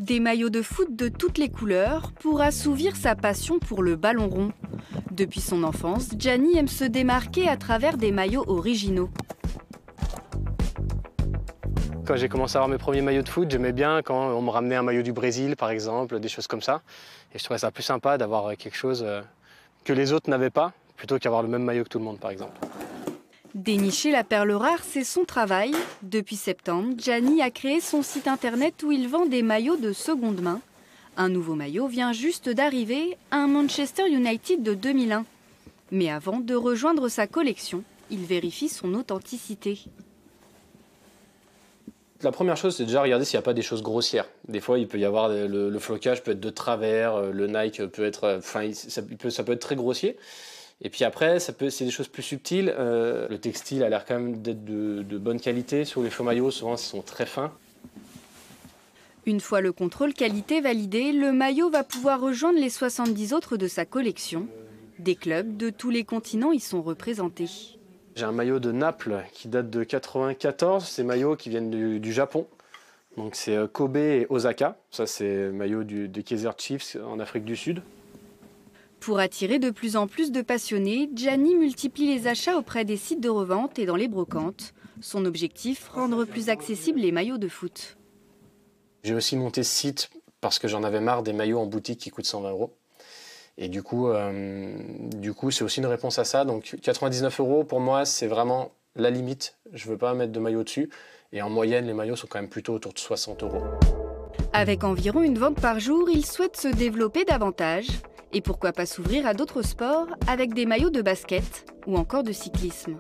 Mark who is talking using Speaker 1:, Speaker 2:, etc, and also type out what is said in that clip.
Speaker 1: Des maillots de foot de toutes les couleurs pour assouvir sa passion pour le ballon rond. Depuis son enfance, Gianni aime se démarquer à travers des maillots originaux.
Speaker 2: Quand j'ai commencé à avoir mes premiers maillots de foot, j'aimais bien quand on me ramenait un maillot du Brésil, par exemple, des choses comme ça. Et je trouvais ça plus sympa d'avoir quelque chose que les autres n'avaient pas, plutôt qu'avoir le même maillot que tout le monde, par exemple.
Speaker 1: Dénicher la perle rare, c'est son travail. Depuis septembre, Gianni a créé son site internet où il vend des maillots de seconde main. Un nouveau maillot vient juste d'arriver, un Manchester United de 2001. Mais avant de rejoindre sa collection, il vérifie son authenticité.
Speaker 2: La première chose, c'est déjà regarder s'il n'y a pas des choses grossières. Des fois, il peut y avoir le flocage peut être de travers, le Nike peut être, ça peut être très grossier. Et puis après, c'est des choses plus subtiles. Le textile a l'air quand même d'être de bonne qualité. Sur les faux maillots, souvent, ils sont très fins.
Speaker 1: Une fois le contrôle qualité validé, le maillot va pouvoir rejoindre les 70 autres de sa collection. Des clubs de tous les continents y sont représentés.
Speaker 2: J'ai un maillot de Naples qui date de 1994. Ces maillots qui viennent du Japon. Donc c'est Kobe et Osaka. Ça, c'est le maillot des Kaiser Chiefs en Afrique du Sud.
Speaker 1: Pour attirer de plus en plus de passionnés, Gianni multiplie les achats auprès des sites de revente et dans les brocantes. Son objectif, rendre plus accessibles les maillots de foot.
Speaker 2: J'ai aussi monté ce site parce que j'en avais marre des maillots en boutique qui coûtent 120 €. Et du coup, c'est aussi une réponse à ça. Donc 99 € pour moi, c'est vraiment la limite. Je ne veux pas mettre de maillot dessus. Et en moyenne, les maillots sont quand même plutôt autour de 60 €.
Speaker 1: Avec environ une vente par jour, il souhaite se développer davantage. Et pourquoi pas s'ouvrir à d'autres sports avec des maillots de basket ou encore de cyclisme.